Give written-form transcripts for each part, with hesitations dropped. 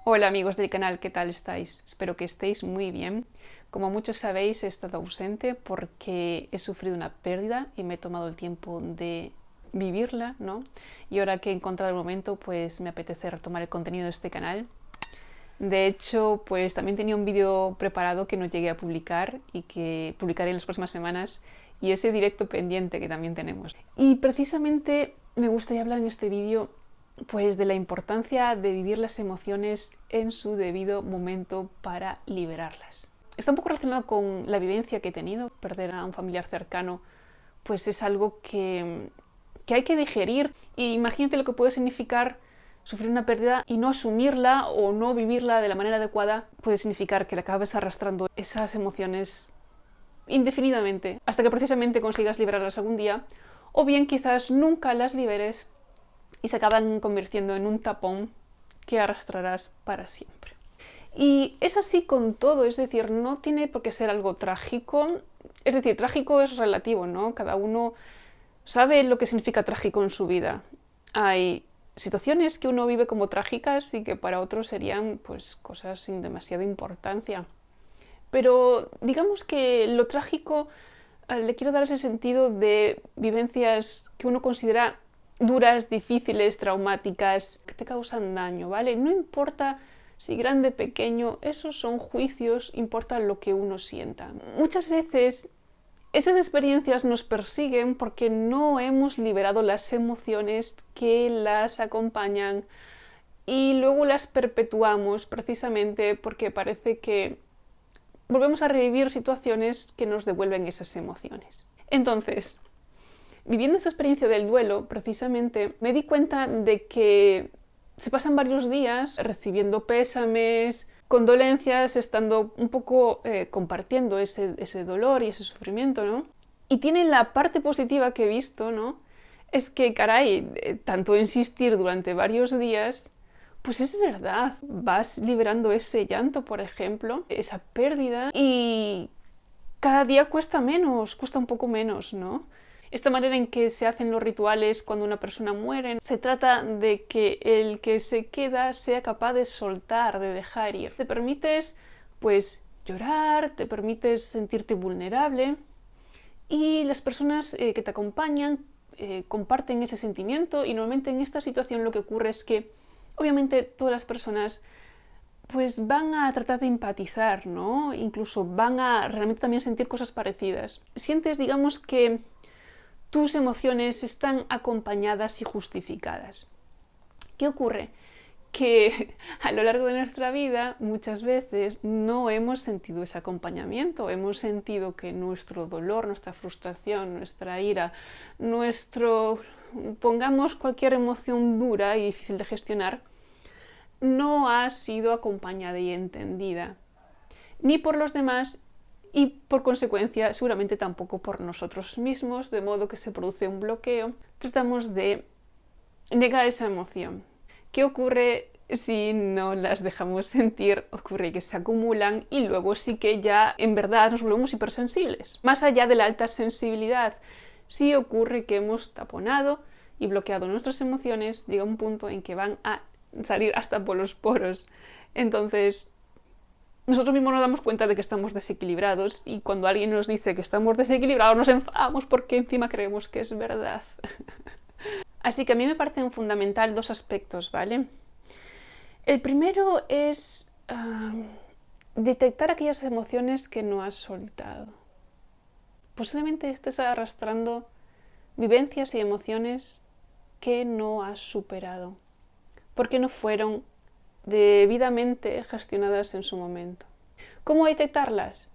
Hola amigos del canal, ¿qué tal estáis? Espero que estéis muy bien. Como muchos sabéis, he estado ausente porque he sufrido una pérdida y me he tomado el tiempo de vivirla, ¿no? Y ahora que he encontrado el momento, pues me apetece retomar el contenido de este canal. De hecho, pues también tenía un vídeo preparado que no llegué a publicar y que publicaré en las próximas semanas, y ese directo pendiente que también tenemos. Y precisamente me gustaría hablar en este vídeo pues de la importancia de vivir las emociones en su debido momento para liberarlas. Está un poco relacionado con la vivencia que he tenido. Perder a un familiar cercano pues es algo que hay que digerir. Y imagínate lo que puede significar sufrir una pérdida y no asumirla o no vivirla de la manera adecuada. Puede significar que le acabes arrastrando esas emociones indefinidamente hasta que precisamente consigas liberarlas algún día, o bien quizás nunca las liberes y se acaban convirtiendo en un tapón que arrastrarás para siempre. Y es así con todo, es decir, no tiene por qué ser algo trágico. Es decir, trágico es relativo, ¿no? Cada uno sabe lo que significa trágico en su vida. Hay situaciones que uno vive como trágicas y que para otros serían pues cosas sin demasiada importancia. Pero digamos que lo trágico le quiero dar ese sentido de vivencias que uno considera duras, difíciles, traumáticas, que te causan daño, ¿vale? No importa si grande, pequeño, esos son juicios, importa lo que uno sienta. Muchas veces esas experiencias nos persiguen porque no hemos liberado las emociones que las acompañan y luego las perpetuamos precisamente porque parece que volvemos a revivir situaciones que nos devuelven esas emociones. Entonces, viviendo esta experiencia del duelo, precisamente, me di cuenta de que se pasan varios días recibiendo pésames, condolencias, estando un poco compartiendo ese dolor y ese sufrimiento, ¿no? Y tiene la parte positiva que he visto, ¿no? Es que, caray, tanto insistir durante varios días, pues es verdad, vas liberando ese llanto, por ejemplo, esa pérdida, y cada día cuesta menos, cuesta un poco menos, ¿no? Esta manera en que se hacen los rituales cuando una persona muere, se trata de que el que se queda sea capaz de soltar, de dejar ir. Te permites, pues, llorar, te permites sentirte vulnerable y las personas que te acompañan comparten ese sentimiento, y normalmente en esta situación lo que ocurre es que obviamente todas las personas pues van a tratar de empatizar, ¿no? Incluso van a realmente también sentir cosas parecidas. Sientes, digamos, que tus emociones están acompañadas y justificadas. ¿Qué ocurre? Que a lo largo de nuestra vida muchas veces no hemos sentido ese acompañamiento, hemos sentido que nuestro dolor, nuestra frustración, nuestra ira, pongamos cualquier emoción dura y difícil de gestionar, no ha sido acompañada y entendida, ni por los demás y por consecuencia seguramente tampoco por nosotros mismos, de modo que se produce un bloqueo. Tratamos de negar esa emoción. ¿Qué ocurre si no las dejamos sentir? Ocurre que se acumulan y luego sí que ya en verdad nos volvemos hipersensibles. Más allá de la alta sensibilidad, sí ocurre que hemos taponado y bloqueado nuestras emociones, llega un punto en que van a salir hasta por los poros. Entonces, nosotros mismos nos damos cuenta de que estamos desequilibrados, y cuando alguien nos dice que estamos desequilibrados nos enfadamos porque encima creemos que es verdad. Así que a mí me parecen fundamental dos aspectos, ¿vale? El primero es detectar aquellas emociones que no has soltado. Posiblemente estés arrastrando vivencias y emociones que no has superado, porque no fueron debidamente gestionadas en su momento. ¿Cómo detectarlas?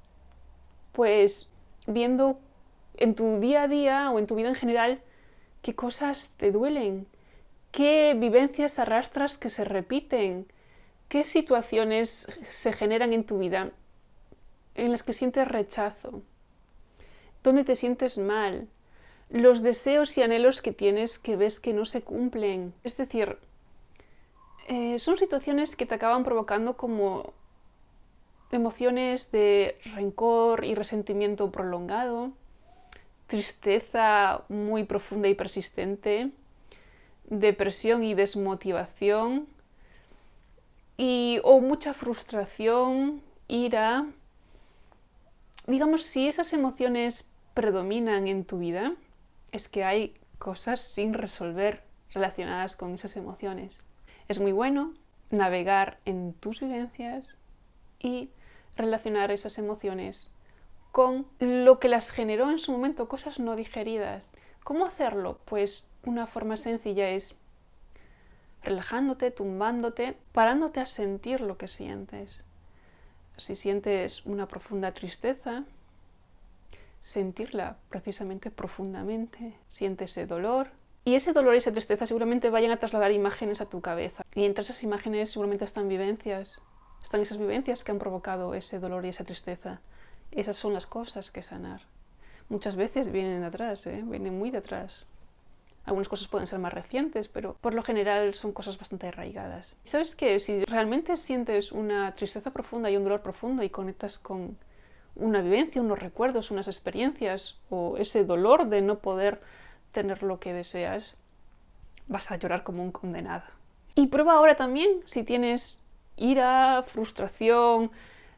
Pues viendo en tu día a día o en tu vida en general qué cosas te duelen, qué vivencias arrastras que se repiten, qué situaciones se generan en tu vida en las que sientes rechazo, dónde te sientes mal, los deseos y anhelos que tienes que ves que no se cumplen. Es decir, son situaciones que te acaban provocando como emociones de rencor y resentimiento prolongado, tristeza muy profunda y persistente, depresión y desmotivación, o mucha frustración, ira. Digamos, si esas emociones predominan en tu vida, es que hay cosas sin resolver relacionadas con esas emociones. Es muy bueno navegar en tus vivencias y relacionar esas emociones con lo que las generó en su momento, cosas no digeridas. ¿Cómo hacerlo? Pues una forma sencilla es relajándote, tumbándote, parándote a sentir lo que sientes. Si sientes una profunda tristeza, sentirla precisamente profundamente. Siente ese dolor. Y ese dolor y esa tristeza seguramente vayan a trasladar imágenes a tu cabeza. Y entre esas imágenes seguramente están vivencias. Están esas vivencias que han provocado ese dolor y esa tristeza. Esas son las cosas que sanar. Muchas veces vienen de atrás, vienen muy de atrás. Algunas cosas pueden ser más recientes, pero por lo general son cosas bastante arraigadas. ¿Sabes qué? Si realmente sientes una tristeza profunda y un dolor profundo y conectas con una vivencia, unos recuerdos, unas experiencias o ese dolor de no poder tener lo que deseas, vas a llorar como un condenado. Y prueba ahora también si tienes ira, frustración,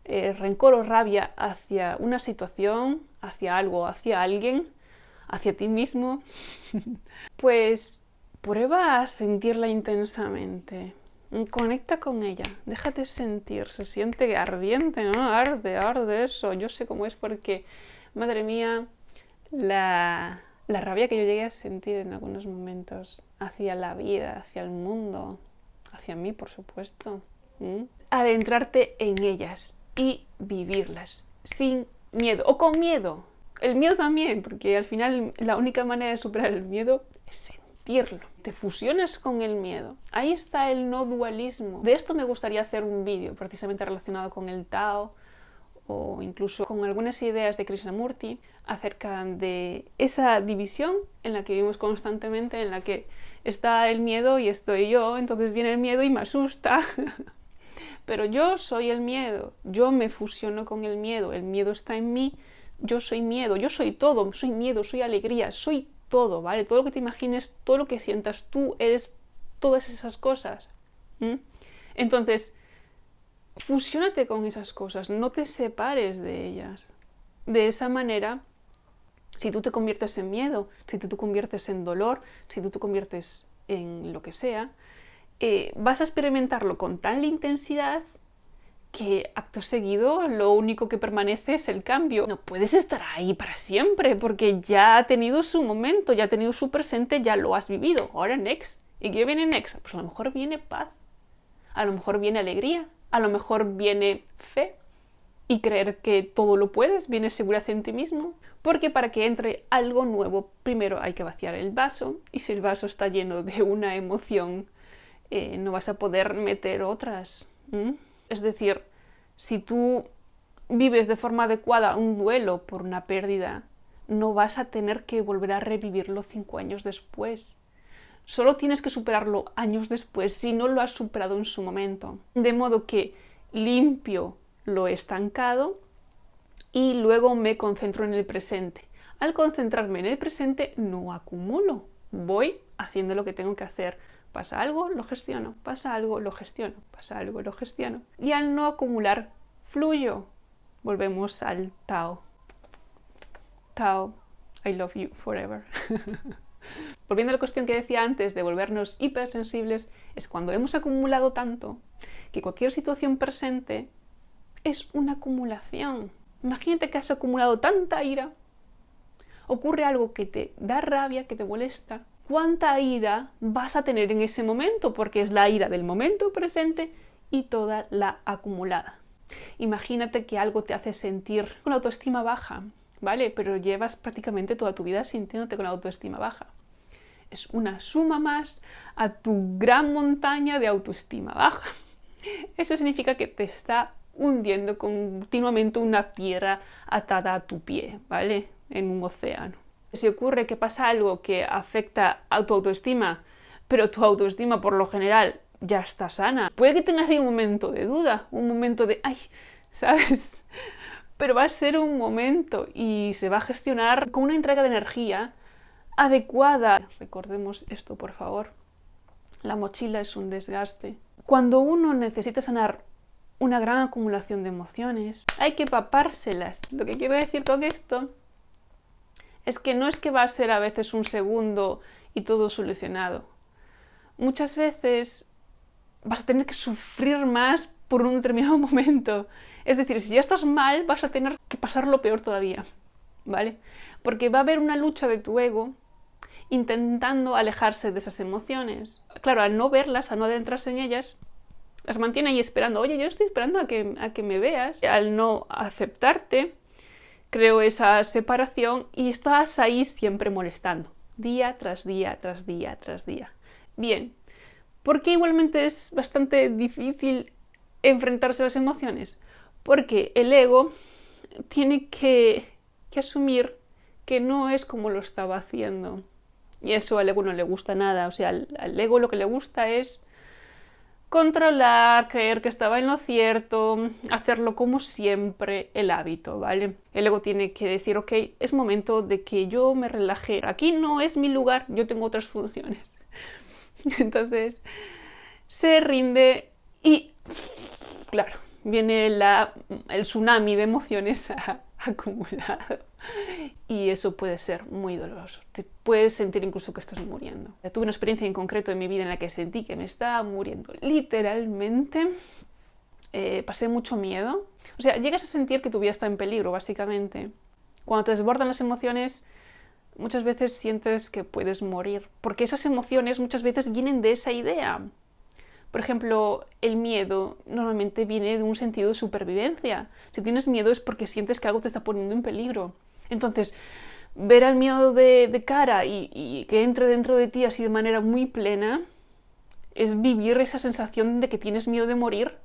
rencor o rabia hacia una situación, hacia algo, hacia alguien, hacia ti mismo, pues prueba a sentirla intensamente. Conecta con ella, déjate sentir, se siente ardiente, ¿no? Arde eso. Yo sé cómo es porque, madre mía, la rabia que yo llegué a sentir en algunos momentos hacia la vida, hacia el mundo, hacia mí, por supuesto. Adentrarte en ellas y vivirlas sin miedo o con miedo. El miedo también, porque al final la única manera de superar el miedo es sentirlo. Te fusionas con el miedo. Ahí está el no dualismo. De esto me gustaría hacer un vídeo precisamente relacionado con el Tao o incluso con algunas ideas de Krishnamurti acerca de esa división en la que vivimos constantemente, en la que está el miedo y estoy yo, entonces viene el miedo y me asusta. Pero yo soy el miedo, yo me fusiono con el miedo está en mí. Yo soy miedo, yo soy todo, soy miedo, soy alegría, soy todo, ¿vale? Todo lo que te imagines, todo lo que sientas, tú eres todas esas cosas. Entonces, fusiónate con esas cosas, no te separes de ellas. De esa manera, si tú te conviertes en miedo, si tú te conviertes en dolor, si tú te conviertes en lo que sea, vas a experimentarlo con tal intensidad que acto seguido lo único que permanece es el cambio. No puedes estar ahí para siempre porque ya ha tenido su momento, ya ha tenido su presente, ya lo has vivido. Ahora next. ¿Y qué viene next? Pues a lo mejor viene paz, a lo mejor viene alegría, a lo mejor viene fe y creer que todo lo puedes, viene seguridad en ti mismo. Porque para que entre algo nuevo, primero hay que vaciar el vaso y si el vaso está lleno de una emoción, no vas a poder meter otras. Es decir, si tú vives de forma adecuada un duelo por una pérdida, no vas a tener que volver a revivirlo 5 años después. Solo tienes que superarlo años después si no lo has superado en su momento. De modo que limpio lo estancado y luego me concentro en el presente. Al concentrarme en el presente no acumulo, voy haciendo lo que tengo que hacer. Pasa algo, lo gestiono, pasa algo, lo gestiono, pasa algo, lo gestiono. Y al no acumular, fluyo. Volvemos al Tao. Tao, I love you forever. Volviendo a la cuestión que decía antes de volvernos hipersensibles, es cuando hemos acumulado tanto que cualquier situación presente es una acumulación. Imagínate que has acumulado tanta ira, ocurre algo que te da rabia, que te molesta. ¿Cuánta ira vas a tener en ese momento? Porque es la ira del momento presente y toda la acumulada. Imagínate que algo te hace sentir con la autoestima baja, ¿vale? Pero llevas prácticamente toda tu vida sintiéndote con la autoestima baja. Es una suma más a tu gran montaña de autoestima baja. Eso significa que te está hundiendo continuamente una piedra atada a tu pie, ¿vale? En un océano. Si ocurre que pasa algo que afecta a tu autoestima, pero tu autoestima por lo general ya está sana, puede que tengas ahí un momento de duda, un momento de ¡ay! ¿Sabes? Pero va a ser un momento y se va a gestionar con una entrega de energía adecuada. Recordemos esto, por favor. La mochila es un desgaste. Cuando uno necesita sanar una gran acumulación de emociones, hay que papárselas. Lo que quiero decir con esto es que no es que va a ser a veces un segundo y todo solucionado. Muchas veces vas a tener que sufrir más por un determinado momento. Es decir, si ya estás mal, vas a tener que pasarlo peor todavía, ¿vale? Porque va a haber una lucha de tu ego intentando alejarse de esas emociones. Claro, al no verlas, al no adentrarse en ellas, las mantiene ahí esperando. Oye, yo estoy esperando a que me veas. Al no aceptarte, creo esa separación y estás ahí siempre molestando. Día tras día, tras día, tras día. Bien, ¿por qué igualmente es bastante difícil enfrentarse a las emociones? Porque el ego tiene que asumir que no es como lo estaba haciendo. Y eso al ego no le gusta nada. O sea, al ego lo que le gusta es controlar, creer que estaba en lo cierto, hacerlo como siempre, el hábito, ¿vale? El ego tiene que decir, ok, es momento de que yo me relaje. Aquí no es mi lugar, yo tengo otras funciones. Entonces, se rinde y, claro, viene el tsunami de emociones acumulado. Y eso puede ser muy doloroso. Te puedes sentir incluso que estás muriendo. Tuve una experiencia en concreto en mi vida en la que sentí que me estaba muriendo. Literalmente, pasé mucho miedo. O sea, llegas a sentir que tu vida está en peligro, básicamente. Cuando te desbordan las emociones, muchas veces sientes que puedes morir. Porque esas emociones muchas veces vienen de esa idea. Por ejemplo, el miedo normalmente viene de un sentido de supervivencia. Si tienes miedo es porque sientes que algo te está poniendo en peligro. Entonces, ver al miedo de cara y que entre dentro de ti así de manera muy plena es vivir esa sensación de que tienes miedo de morir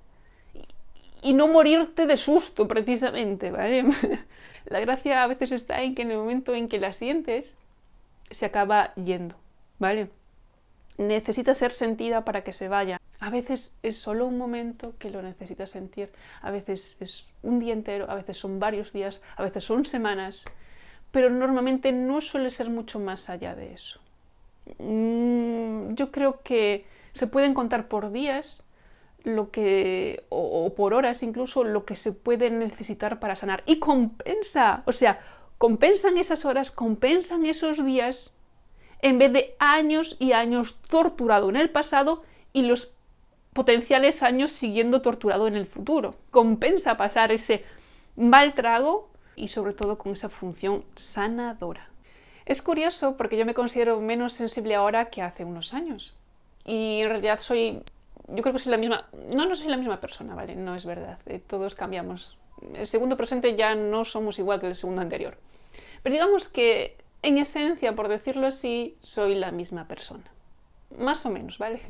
y no morirte de susto, precisamente, ¿vale? La gracia a veces está en que en el momento en que la sientes, se acaba yendo, ¿vale? Necesita ser sentida para que se vaya. A veces es solo un momento que lo necesitas sentir, a veces es un día entero, a veces son varios días, a veces son semanas, pero normalmente no suele ser mucho más allá de eso. Yo creo que se pueden contar por días o por horas incluso lo que se puede necesitar para sanar. Y compensa, o sea, compensan esas horas, compensan esos días, en vez de años y años torturado en el pasado y los potenciales años siguiendo torturado en el futuro. Compensa pasar ese mal trago y sobre todo con esa función sanadora. Es curioso porque yo me considero menos sensible ahora que hace unos años. Y en realidad yo creo que soy la misma, no soy la misma persona, ¿vale? No es verdad, todos cambiamos. El segundo presente ya no somos igual que el segundo anterior. Pero digamos que en esencia, por decirlo así, soy la misma persona. Más o menos, ¿vale?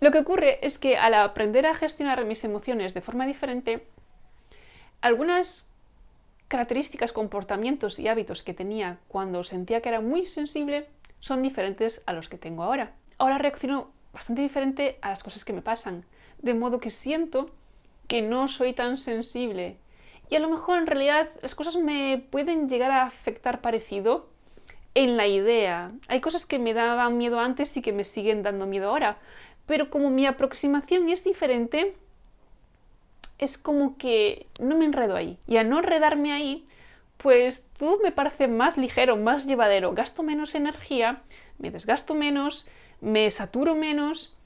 Lo que ocurre es que al aprender a gestionar mis emociones de forma diferente, algunas características, comportamientos y hábitos que tenía cuando sentía que era muy sensible son diferentes a los que tengo ahora. Ahora reacciono bastante diferente a las cosas que me pasan, de modo que siento que no soy tan sensible. Y a lo mejor en realidad las cosas me pueden llegar a afectar parecido en la idea. Hay cosas que me daban miedo antes y que me siguen dando miedo ahora. Pero como mi aproximación es diferente, es como que no me enredo ahí. Y al no enredarme ahí, pues todo me parece más ligero, más llevadero. Gasto menos energía, me desgasto menos, me saturo menos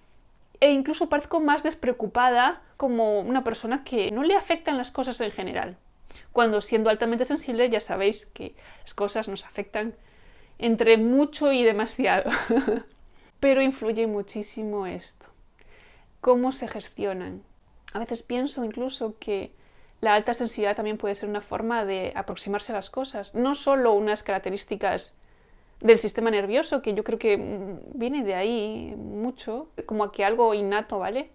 e incluso parezco más despreocupada, como una persona que no le afectan las cosas en general. Cuando siendo altamente sensible ya sabéis que las cosas nos afectan entre mucho y demasiado. Pero influye muchísimo esto. Cómo se gestionan. A veces pienso incluso que la alta sensibilidad también puede ser una forma de aproximarse a las cosas. No solo unas características del sistema nervioso, que yo creo que viene de ahí mucho, como a que algo innato, ¿vale?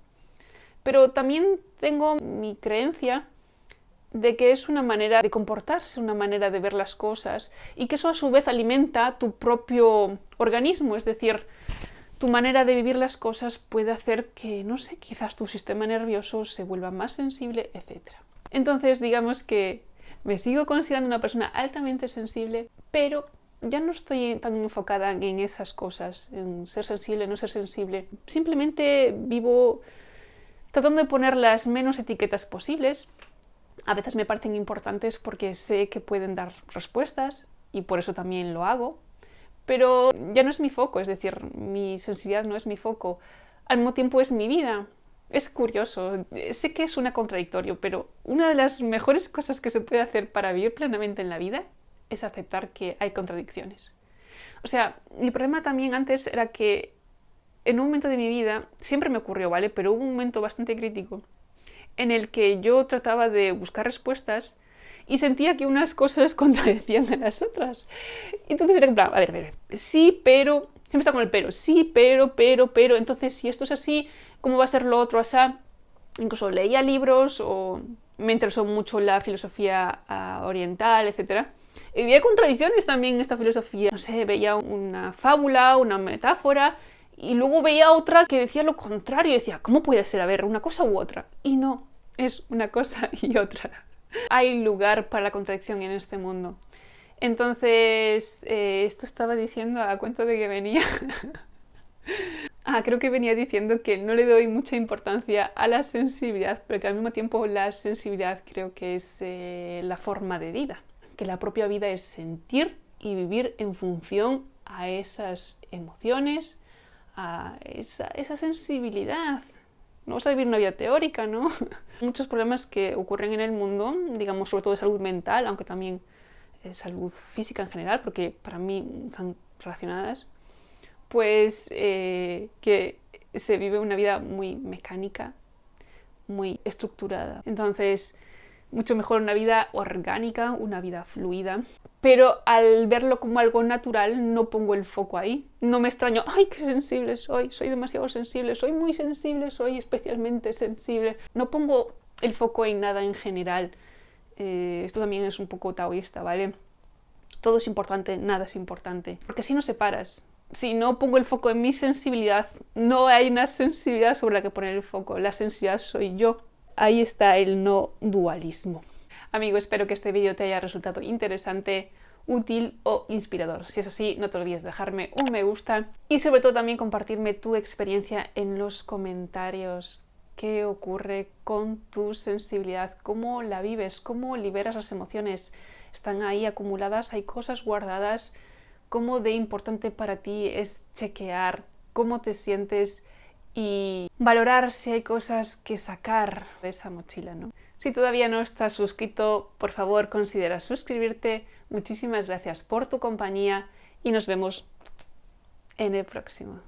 Pero también tengo mi creencia de que es una manera de comportarse, una manera de ver las cosas, y que eso a su vez alimenta tu propio organismo, es decir, tu manera de vivir las cosas puede hacer que, no sé, quizás tu sistema nervioso se vuelva más sensible, etc. Entonces, digamos que me sigo considerando una persona altamente sensible, pero ya no estoy tan enfocada en esas cosas, en ser sensible, no ser sensible. Simplemente vivo tratando de poner las menos etiquetas posibles. A veces me parecen importantes porque sé que pueden dar respuestas y por eso también lo hago, pero ya no es mi foco, es decir, mi sensibilidad no es mi foco. Al mismo tiempo es mi vida. Es curioso, sé que es una contradictorio, pero una de las mejores cosas que se puede hacer para vivir plenamente en la vida es aceptar que hay contradicciones. O sea, mi problema también antes era que en un momento de mi vida, siempre me ocurrió, ¿vale? Pero hubo un momento bastante crítico en el que yo trataba de buscar respuestas y sentía que unas cosas contradecían a las otras. Entonces era en plan, a ver, sí, pero, siempre está con el pero, sí, pero, entonces si esto es así, ¿cómo va a ser lo otro así? Incluso leía libros o me interesó mucho la filosofía oriental, etc. Y había contradicciones también en esta filosofía. No sé, veía una fábula, una metáfora, y luego veía otra que decía lo contrario y decía, ¿cómo puede ser? A ver, una cosa u otra. Y no, es una cosa y otra. Hay lugar para la contradicción en este mundo. Entonces, esto estaba diciendo a cuento de que venía. Creo que venía diciendo que no le doy mucha importancia a la sensibilidad, pero que al mismo tiempo la sensibilidad creo que es la forma de vida. Que la propia vida es sentir y vivir en función a esas emociones, a esa sensibilidad. No vas a vivir una vida teórica, ¿no? Muchos problemas que ocurren en el mundo, digamos, sobre todo de salud mental, aunque también salud física en general, porque para mí están relacionadas, pues que se vive una vida muy mecánica, muy estructurada. Entonces, mucho mejor una vida orgánica, una vida fluida. Pero al verlo como algo natural, no pongo el foco ahí. No me extraño, ¡ay, qué sensible soy demasiado sensible, soy muy sensible, soy especialmente sensible! No pongo el foco en nada en general. Esto también es un poco taoísta, ¿vale? Todo es importante, nada es importante. Porque si no separas. Si no pongo el foco en mi sensibilidad, no hay una sensibilidad sobre la que poner el foco. La sensibilidad soy yo. Ahí está el no dualismo. Amigo, espero que este vídeo te haya resultado interesante, útil o inspirador. Si es así, no te olvides de dejarme un me gusta y sobre todo también compartirme tu experiencia en los comentarios. ¿Qué ocurre con tu sensibilidad? ¿Cómo la vives? ¿Cómo liberas las emociones? ¿Están ahí acumuladas? ¿Hay cosas guardadas? ¿Cómo de importante para ti es chequear cómo te sientes y valorar si hay cosas que sacar de esa mochila, ¿no? Si todavía no estás suscrito, por favor considera suscribirte. Muchísimas gracias por tu compañía y nos vemos en el próximo.